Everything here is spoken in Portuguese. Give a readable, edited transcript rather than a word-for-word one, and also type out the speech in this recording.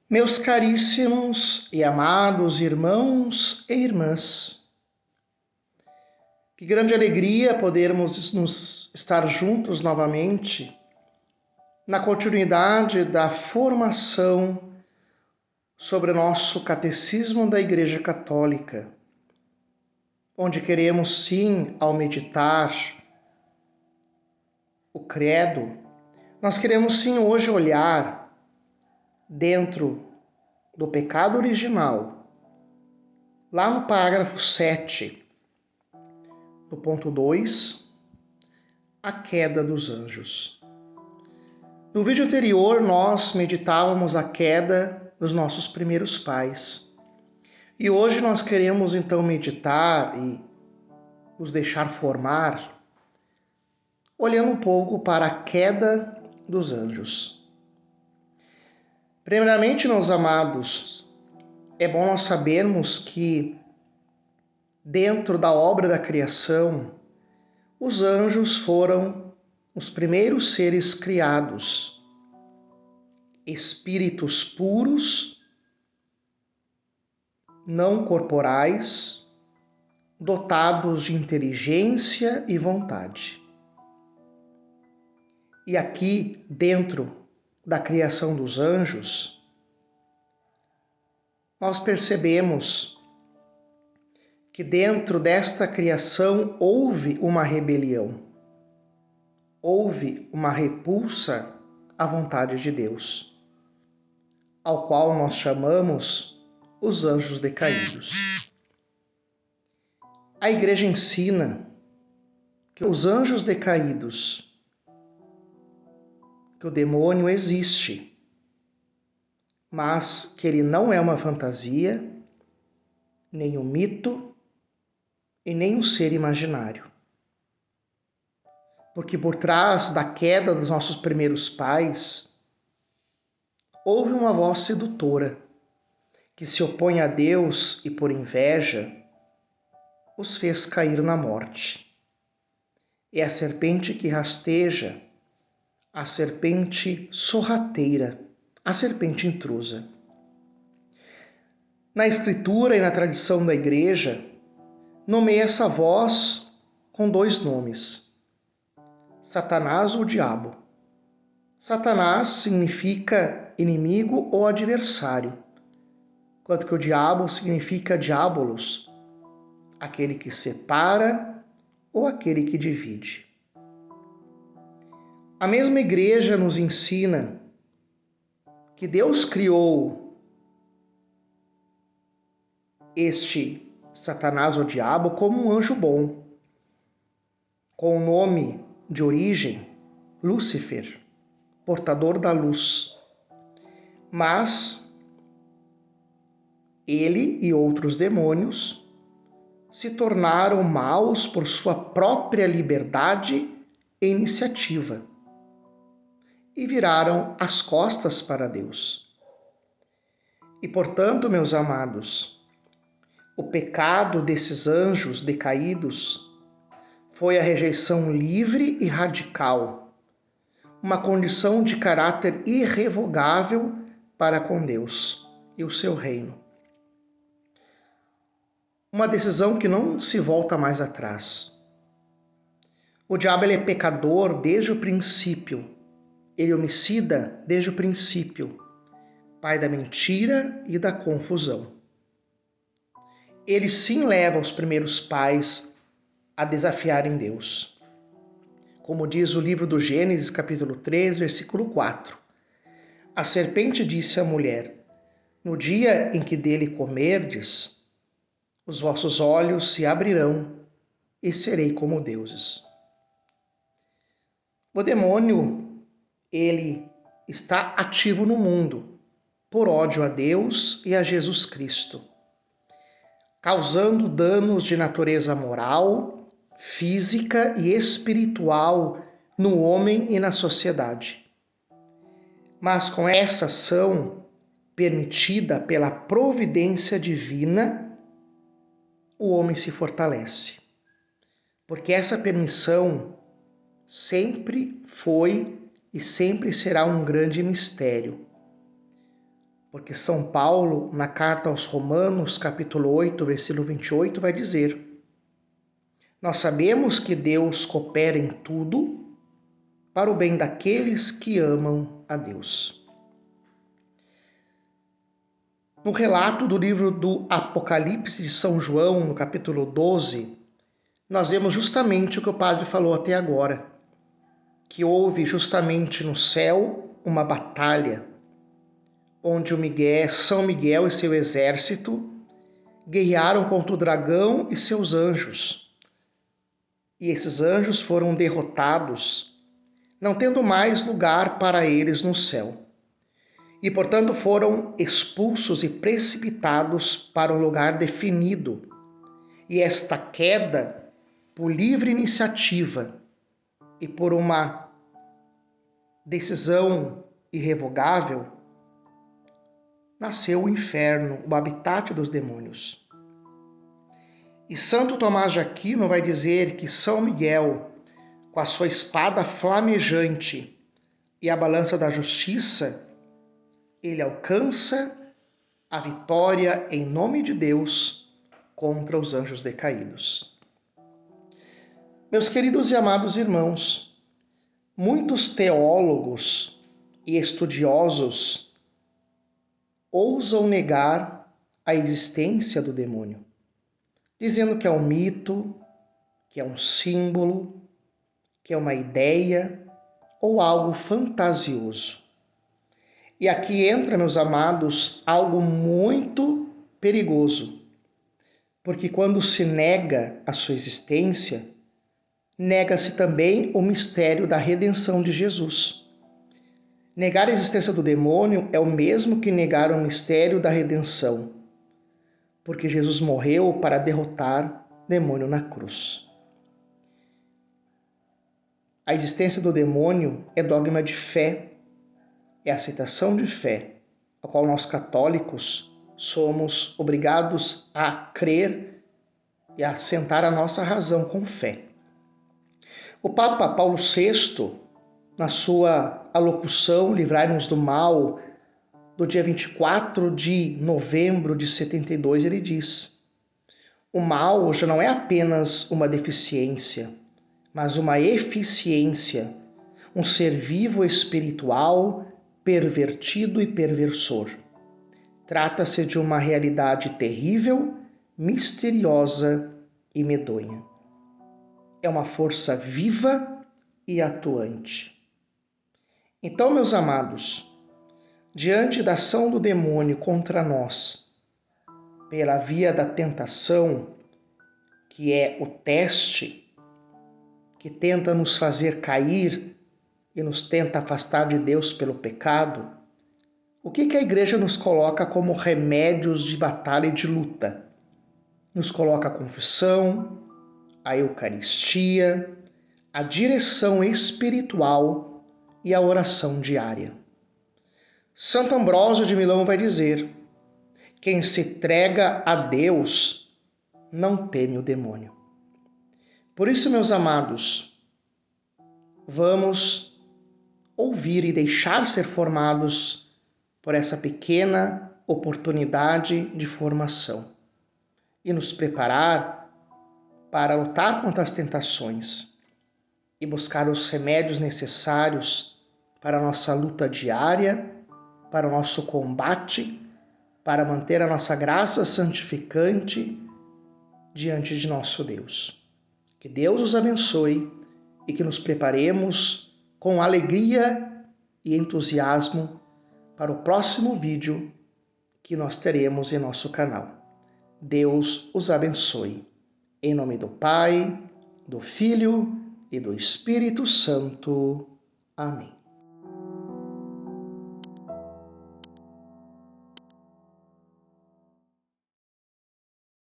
Meus caríssimos e amados irmãos e irmãs, que grande alegria podermos nos estar juntos novamente na continuidade da formação sobre o nosso Catecismo da Igreja Católica, onde queremos sim, ao meditar o Credo, nós queremos sim hoje olhar dentro do pecado original, lá no parágrafo 7, no ponto 2, a queda dos anjos. No vídeo anterior, nós meditávamos a queda dos nossos primeiros pais. E hoje nós queremos então meditar e nos deixar formar, olhando um pouco para a queda dos anjos. Primeiramente, meus amados, é bom nós sabermos que dentro da obra da criação, os anjos foram os primeiros seres criados, espíritos puros, não corporais, dotados de inteligência e vontade. E aqui, dentro da criação dos anjos, nós percebemos que dentro desta criação houve uma rebelião, houve uma repulsa à vontade de Deus, ao qual nós chamamos os anjos decaídos. A Igreja ensina que os anjos decaídos, que o demônio existe, mas que ele não é uma fantasia, nem um mito e nem um ser imaginário. Porque por trás da queda dos nossos primeiros pais, houve uma voz sedutora que se opõe a Deus e por inveja os fez cair na morte. É a serpente que rasteja, a serpente sorrateira, a serpente intrusa. Na Escritura e na tradição da Igreja, nomeia essa voz com dois nomes: Satanás ou Diabo. Satanás significa inimigo ou adversário, enquanto que o diabo significa diabolos, aquele que separa ou aquele que divide. A mesma Igreja nos ensina que Deus criou este Satanás ou diabo como um anjo bom, com o nome de origem Lúcifer, portador da luz. Mas ele e outros demônios se tornaram maus por sua própria liberdade e iniciativa e viraram as costas para Deus. E, portanto, meus amados, o pecado desses anjos decaídos foi a rejeição livre e radical, uma condição de caráter irrevogável para com Deus e o seu reino. Uma decisão que não se volta mais atrás. O diabo ele é pecador desde o princípio, ele é homicida desde o princípio, pai da mentira e da confusão. Ele sim leva os primeiros pais a desafiarem Deus. Como diz o livro do Gênesis, capítulo 3, versículo 4. A serpente disse à mulher: no dia em que dele comerdes, os vossos olhos se abrirão e serei como deuses. O demônio, ele está ativo no mundo por ódio a Deus e a Jesus Cristo, causando danos de natureza moral, física e espiritual no homem e na sociedade. Mas com essa ação permitida pela providência divina, o homem se fortalece. Porque essa permissão sempre foi e sempre será um grande mistério. Porque São Paulo, na carta aos Romanos, capítulo 8, versículo 28, vai dizer: nós sabemos que Deus coopera em tudo para o bem daqueles que amam a Deus. No relato do livro do Apocalipse de São João, no capítulo 12, nós vemos justamente o que o padre falou até agora, que houve justamente no céu uma batalha, onde São Miguel e seu exército guerrearam contra o dragão e seus anjos. E esses anjos foram derrotados, não tendo mais lugar para eles no céu. E, portanto, foram expulsos e precipitados para um lugar definido. E esta queda, por livre iniciativa e por uma decisão irrevogável, nasceu o inferno, o habitat dos demônios. E Santo Tomás de Aquino vai dizer que São Miguel, com a sua espada flamejante e a balança da justiça, ele alcança a vitória em nome de Deus contra os anjos decaídos. Meus queridos e amados irmãos, muitos teólogos e estudiosos ousam negar a existência do demônio, dizendo que é um mito, que é um símbolo, que é uma ideia ou algo fantasioso. E aqui entra, meus amados, algo muito perigoso, porque quando se nega a sua existência, nega-se também o mistério da redenção de Jesus. Negar a existência do demônio é o mesmo que negar o mistério da redenção, porque Jesus morreu para derrotar o demônio na cruz. A existência do demônio é dogma de fé, é aceitação de fé, a qual nós católicos somos obrigados a crer e a assentar a nossa razão com fé. O Papa Paulo VI, na sua alocução Livrai-nos do Mal, do dia 24 de novembro de 72, ele diz: o mal já não é apenas uma deficiência, mas uma eficiência, um ser vivo espiritual, pervertido e perversor. Trata-se de uma realidade terrível, misteriosa e medonha. É uma força viva e atuante. Então, meus amados, diante da ação do demônio contra nós, pela via da tentação, que é o teste, que tenta nos fazer cair e nos tenta afastar de Deus pelo pecado, o que a Igreja nos coloca como remédios de batalha e de luta? Nos coloca a confissão, a Eucaristia, a direção espiritual e a oração diária. Santo Ambrósio de Milão vai dizer: quem se entrega a Deus não teme o demônio. Por isso, meus amados, vamos ouvir e deixar ser formados por essa pequena oportunidade de formação e nos preparar para lutar contra as tentações e buscar os remédios necessários para a nossa luta diária, para o nosso combate, para manter a nossa graça santificante diante de nosso Deus. Que Deus os abençoe e que nos preparemos com alegria e entusiasmo para o próximo vídeo que nós teremos em nosso canal. Deus os abençoe. Em nome do Pai, do Filho e do Espírito Santo. Amém.